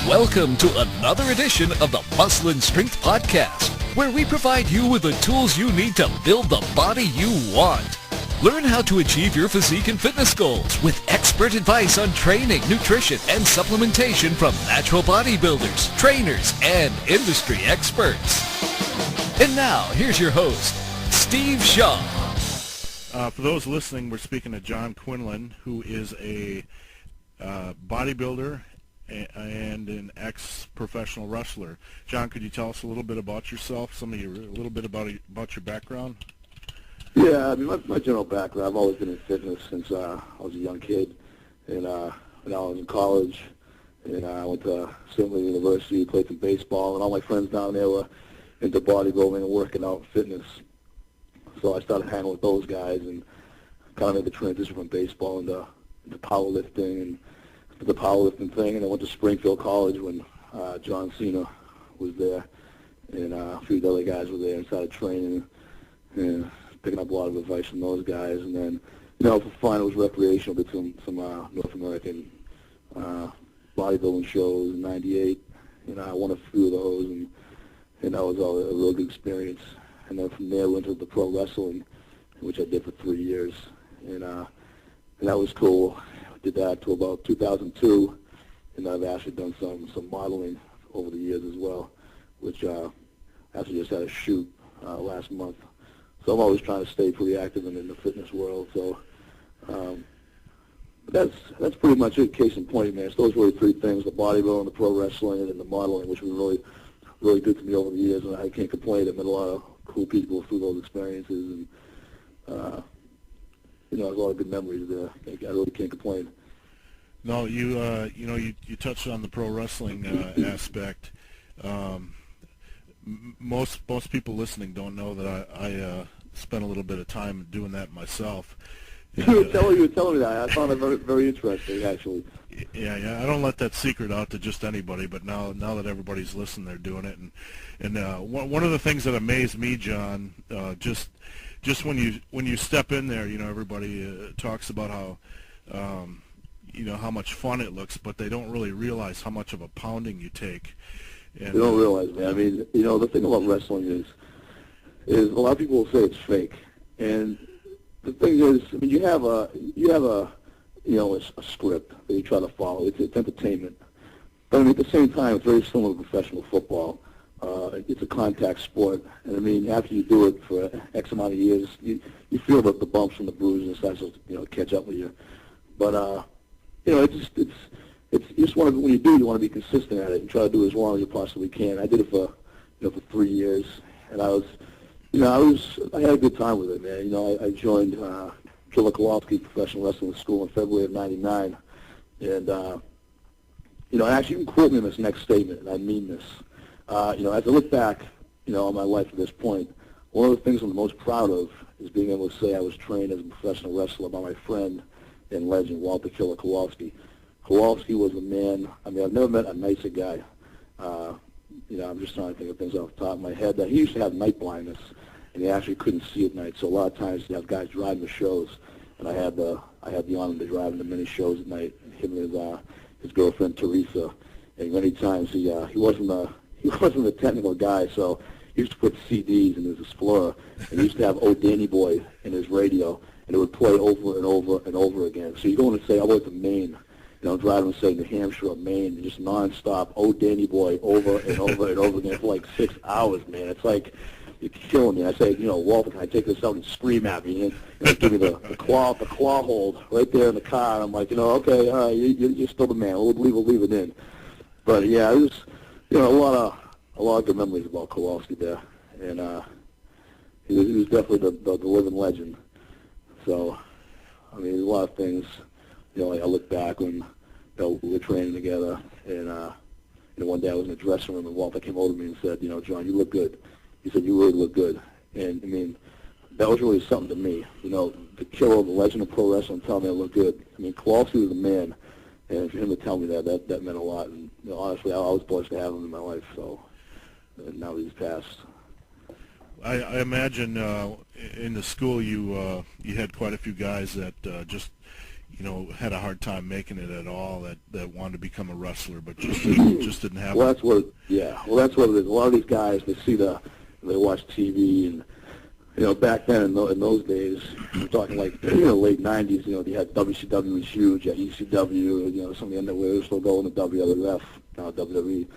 Welcome to another edition of the Muscle and Strength Podcast, where we provide you with the tools you need to build the body you want. Learn how to achieve your physique and fitness goals with expert advice on training, nutrition, and supplementation from natural bodybuilders, trainers, and industry experts. And now, here's your host, Steve Shaw. For those listening, we're speaking to John Quinlan, who is a bodybuilder and an ex-professional wrestler. John, could you tell us a little bit about yourself, a little bit about your background? Yeah, I mean, my general background, I've always been in fitness since I was a young kid. And when I was in college, and I went to St. Louis University, played some baseball, and all my friends down there were into bodybuilding and working out and fitness. So I started hanging with those guys and kind of made the transition from baseball into powerlifting and the powerlifting thing. And I went to Springfield College when John Cena was there, and a few other guys were there, and started training and picking up a lot of advice from those guys. And then, for fun, it was recreational. Did some North American bodybuilding shows in '98. I won a few of those, and that was all a real good experience. And then from there, went to the pro wrestling, which I did for 3 years, and that was cool. I did that till about 2002, and I've actually done some modeling over the years as well, which actually just had a shoot last month. So I'm always trying to stay pretty active in the fitness world. So but that's pretty much it. Case in point, man. It's those really three things: the bodybuilding, the pro wrestling, and the modeling, which were really good to me over the years, and I can't complain. I met a lot of cool people through those experiences, and there's a lot of good memories there. I really can't complain. No, you touched on the pro wrestling aspect. Most people listening don't know that I spent a little bit of time doing that myself. You were telling me that. I found it very, very interesting, actually. Yeah. I don't let that secret out to just anybody, but now that everybody's listening, they're doing it. And one of the things that amazed me, John, just when you step in there, everybody talks about how much fun it looks, but they don't really realize how much of a pounding you take. And, they don't realize, man. I mean, the thing about wrestling is a lot of people will say it's fake, and the thing is, I mean, you have a script that you try to follow. It's entertainment, but I mean, at the same time, it's very similar to professional football. It's a contact sport, and I mean, after you do it for X amount of years, you feel the bumps and the bruises and stuff, so catch up with you. But it's you just want to, when you do, you want to be consistent at it and try to do it as long as you possibly can. I did it for 3 years, and I had a good time with it, man. I joined Quinlan Professional Wrestling School in February of '99, and actually, you can quote me in this next statement, and I mean this. As I look back, on my life at this point, one of the things I'm the most proud of is being able to say I was trained as a professional wrestler by my friend and legend, Walter Killer Kowalski. Kowalski was a man, I mean, I've never met a nicer guy. I'm just trying to think of things off the top of my head. That he used to have night blindness, and he actually couldn't see at night. So a lot of times he'd have guys driving the shows, and I had the honor to drive him to many shows at night. Him and his girlfriend Teresa, and many times he wasn't a technical guy, so he used to put CDs in his Explorer, and he used to have "Oh Danny Boy" in his radio, and it would play over and over and over again. So you go in and say, I went to Maine, driving, say, New Hampshire or Maine, and just nonstop, "Oh Danny Boy," over and over and over again for like 6 hours, man. It's like, you're killing me. I say, Walter, can I take this out and scream at me? And give me the claw hold right there in the car. And I'm like, okay, all right, you're still the man. We'll leave it in. But yeah, it was, a lot of good memories about Kowalski there, and he was definitely the living legend. So, I mean, there's a lot of things. I look back when we were training together, and one day I was in the dressing room, and Walter came over to me and said, John, you look good. He said, you really look good. And I mean, that was really something to me. The killer, the legend of pro wrestling, telling me I look good. I mean, Kowalski was the man, and for him to tell me that meant a lot. And honestly, I was blessed to have him in my life. So, and now he's passed. I imagine in the school you had quite a few guys that just had a hard time making it at all, that wanted to become a wrestler, but just didn't have Well, it. that's what. Yeah. Well, that's what it is. A lot of these guys, they watch TV, and back then in those days, we're talking like late '90s. You had WCW was huge, you had ECW. Some of the NWA were still going to WWF, now WWE,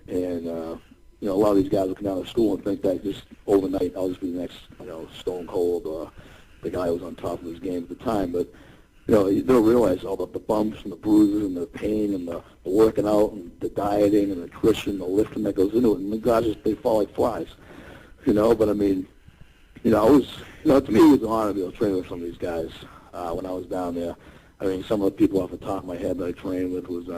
and a lot of these guys would come out of school and think that just overnight I'll just be the next Stone Cold or the guy who was on top of his game at the time, but. You don't realize all the bumps and the bruises and the pain and the working out and the dieting and the nutrition, the lifting that goes into it. And the guys they fall like flies, But I mean, it was, to me, it was an honor to be able to train with some of these guys when I was down there. I mean, some of the people off the top of my head that I trained with was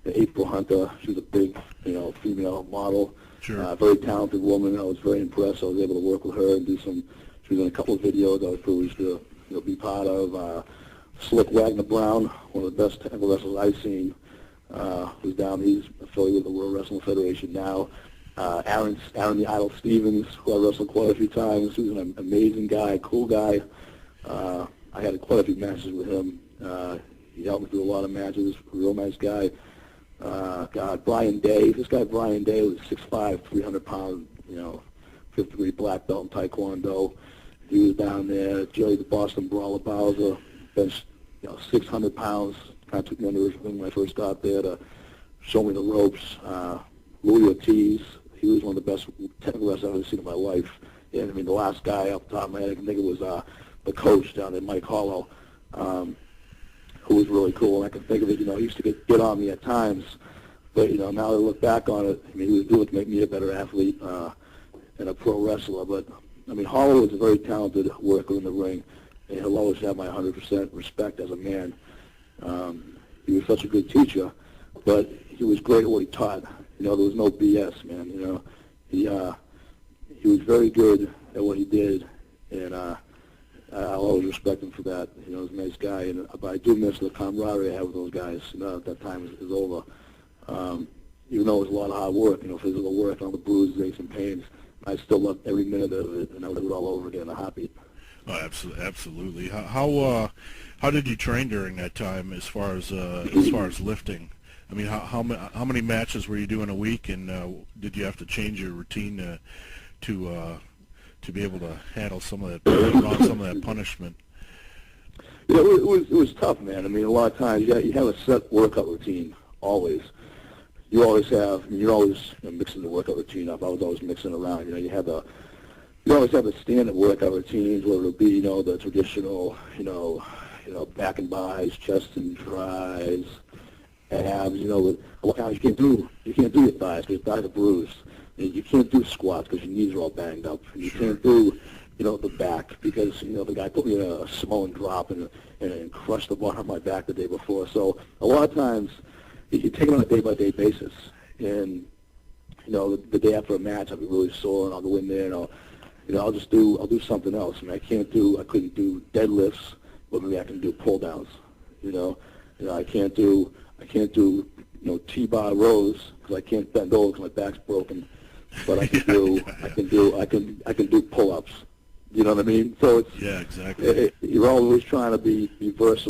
April Hunter. She was a big, female model, Sure. Very talented woman. I was very impressed. I was able to work with her and do some. She was in a couple of videos I was privileged to, be part of. Slick Wagner Brown, one of the best technical wrestlers I've seen, who's down. He's affiliated with the World Wrestling Federation now. Aaron the Idol Stevens, who I wrestled quite a few times. He was an amazing guy, cool guy. I had quite a few matches with him. He helped me through a lot of matches. Real nice guy. Brian Day. This guy Brian Day was 6'5", 300 pound, fifth degree black belt in Taekwondo. He was down there. Jerry the Boston Brawler Bowser. Benched, 600 pounds. Kind of took me under his wing when I first got there to show me the ropes. Louis Ortiz, he was one of the best technical wrestlers I've ever seen in my life. And I mean, the last guy off the top of my head, I can think it was the coach down there, Mike Hollow, who was really cool. And I can think of it, he used to get on me at times. But, now that I look back on it, I mean, he was doing it to make me a better athlete and a pro wrestler. But, I mean, Hollow was a very talented worker in the ring. And he'll always have my 100% respect as a man. He was such a good teacher, but he was great at what he taught. There was no BS, man. He was very good at what he did, and I'll always respect him for that. He was a nice guy, but I do miss the camaraderie I had with those guys. That time is over. Even though it was a lot of hard work, physical work, all the bruises, aches, and pains, I still loved every minute of it, and I would do it all over again in a heartbeat. Oh, absolutely. How did you train during that time as far as lifting? I mean, how many matches were you doing a week, and did you have to change your routine to be able to handle some of that punishment? Yeah, it was tough, man. I mean, a lot of times you have a set workout routine always. You're always mixing the workout routine up. I was always mixing around. You always have the standard workout routines, whether it be, the traditional, back and buys, chest and tries, abs. A lot of times you can't do your thighs because your thighs are bruised. You can't do squats because your knees are all banged up. And you can't do, the back because the guy put me in a Samoan drop and crushed the bottom of my back the day before. So a lot of times you take it on a day-by-day basis, and the day after a match I'll be really sore and I'll go in there and I'll do something else. I mean, I couldn't do deadlifts, but maybe I can do pull downs. I can't do T-bar rows because I can't bend over because my back's broken. But I can do pull-ups. You know what I mean? So it's exactly. You're always trying to be versatile.